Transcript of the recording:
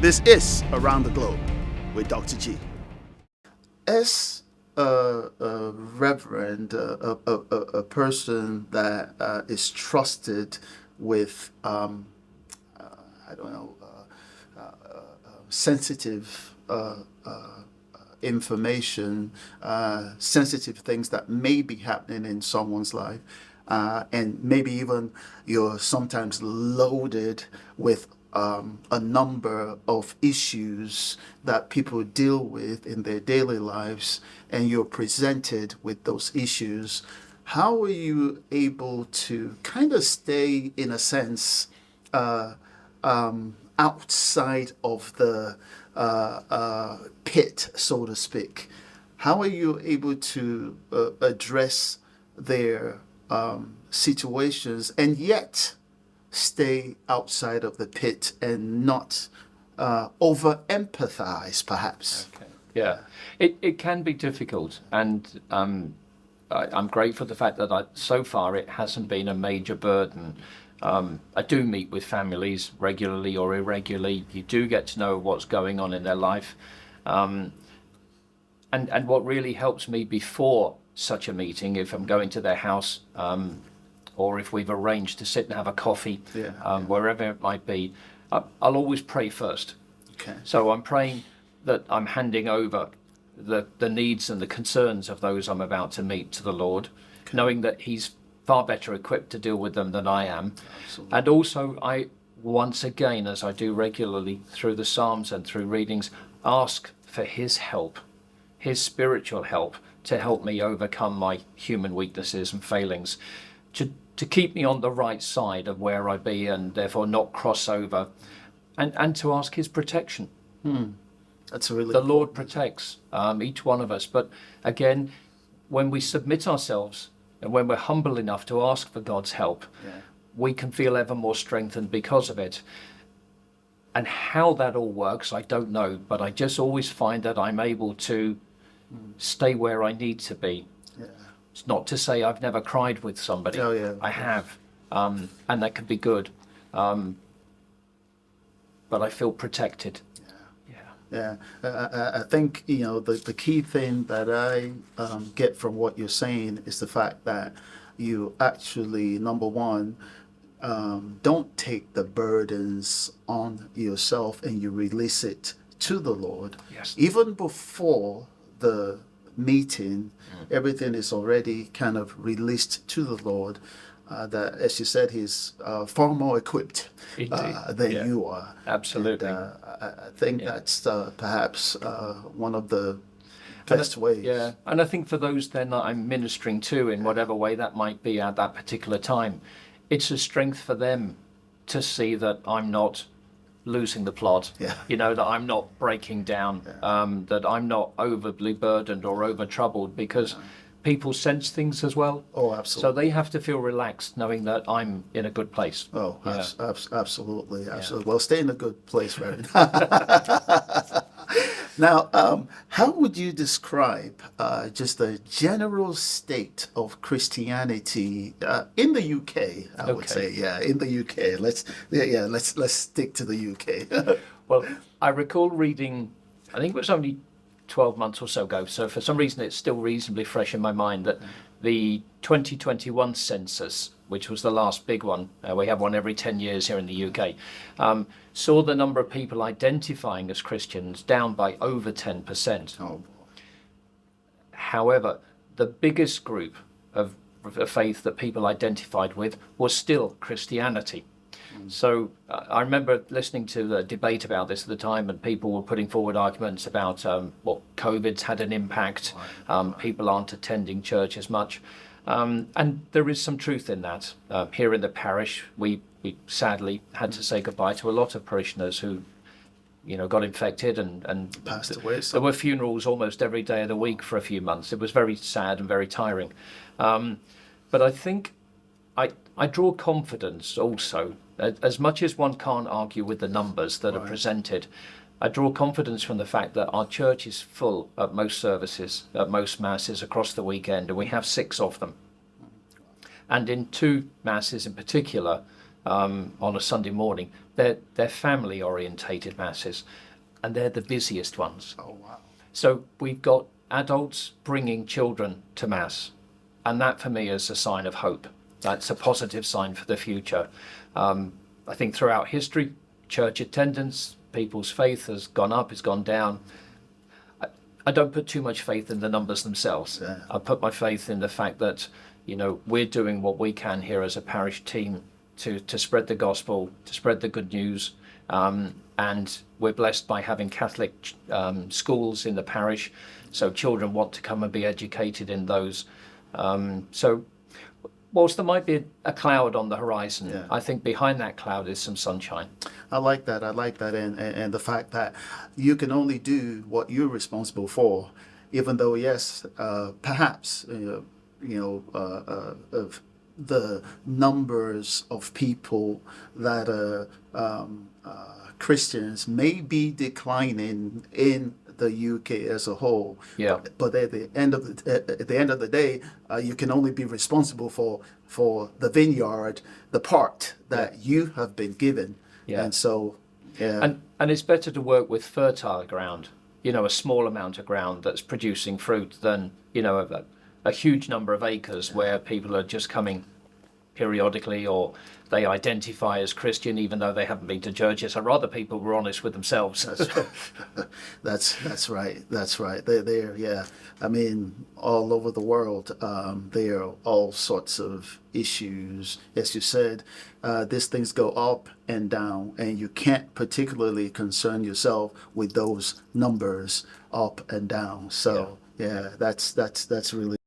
This is Around the Globe with Dr. G. As a reverend, a person that is trusted with, I don't know, sensitive information, sensitive things that may be happening in someone's life, and maybe even you're sometimes loaded with a number of issues that people deal with in their daily lives, and you're presented with those issues. How are you able to kind of stay, in a sense, outside of the pit, so to speak? How are you able to address their situations and yet stay outside of the pit and not over empathize, perhaps? Okay. Yeah, it can be difficult, and I'm grateful for the fact that so far it hasn't been a major burden. I do meet with families regularly or irregularly. You do get to know what's going on in their life. And what really helps me before such a meeting, if I'm going to their house, or if we've arranged to sit and have a coffee, wherever it might be, I'll always pray first. Okay. So I'm praying that I'm handing over the needs and the concerns of those I'm about to meet to the Lord, knowing that He's far better equipped to deal with them than I am. Absolutely. And also I, once again, as I do regularly through the Psalms and through readings, ask for His help, His spiritual help, to help me overcome my human weaknesses and failings, to keep me on the right side of where I be and therefore not cross over, and to ask His protection. That's really the Lord protects each one of us. But again, when we submit ourselves and when we're humble enough to ask for God's help, we can feel ever more strengthened because of it. And how that all works, I don't know, but I just always find that I'm able to stay where I need to be. It's not to say I've never cried with somebody. I have, and that can be good. But I feel protected. I think, the key thing that I get from what you're saying is the fact that you actually, number one, don't take the burdens on yourself and you release it to the Lord. Yes. Even before the meeting, everything is already kind of released to the Lord. That, as you said, He's far more equipped than you are. Absolutely. And, I think that's perhaps one of the best ways. Yeah, and I think for those then that I'm ministering to, in whatever way that might be at that particular time, it's a strength for them to see that I'm not losing the plot, that I'm not breaking down, that I'm not overly burdened or over troubled, because people sense things as well. Oh, absolutely. So they have to feel relaxed knowing that I'm in a good place. Oh, absolutely. Well, stay in a good place, Reverend. Now, how would you describe just the general state of Christianity in the UK? I would say, in the UK. Let's stick to the UK. Well, I recall reading, I think it was only 12 months or so ago, so for some reason it's still reasonably fresh in my mind, that the 2021 census, which was the last big one, we have one every 10 years here in the UK, saw the number of people identifying as Christians down by over 10%. Oh. However, the biggest group of faith that people identified with was still Christianity. So I remember listening to the debate about this at the time, and people were putting forward arguments about COVID's had an impact. People aren't attending church as much. And there is some truth in that. Here in the parish, we sadly had to say goodbye to a lot of parishioners who got infected and passed away. There were funerals almost every day of the week for a few months. It was very sad and very tiring. But I think I draw confidence also. As much as one can't argue with the numbers that are presented, I draw confidence from the fact that our church is full at most services, at most masses across the weekend, and we have 6 of them. And in 2 masses in particular, on a Sunday morning. They're family orientated masses, and they're the busiest ones. Oh, wow. So we've got adults bringing children to mass, and that for me is a sign of hope. That's a positive sign for the future. I think throughout history, church attendance, people's faith has gone up, has gone down. I don't put too much faith in the numbers themselves. Yeah. I put my faith in the fact that, we're doing what we can here as a parish team to spread the gospel, to spread the good news. And we're blessed by having Catholic schools in the parish, so children want to come and be educated in those. So whilst there might be a cloud on the horizon, Yeah. I think behind that cloud is some sunshine. I like that. And the fact that you can only do what you're responsible for, even though, yes, perhaps, of the numbers of people that are Christians may be declining in the UK as a whole. Yeah. But at the end of the day, you can only be responsible for the vineyard, the part that you have been given. Yeah. And so, yeah. And it's better to work with fertile ground, a small amount of ground that's producing fruit than, a huge number of acres where people are just coming periodically, or they identify as Christian even though they haven't been to churches. I'd rather people were honest with themselves. That's right. That's right. They're yeah. I mean, all over the world, there are all sorts of issues. As you said, these things go up and down, and you can't particularly concern yourself with those numbers up and down. So yeah, that's really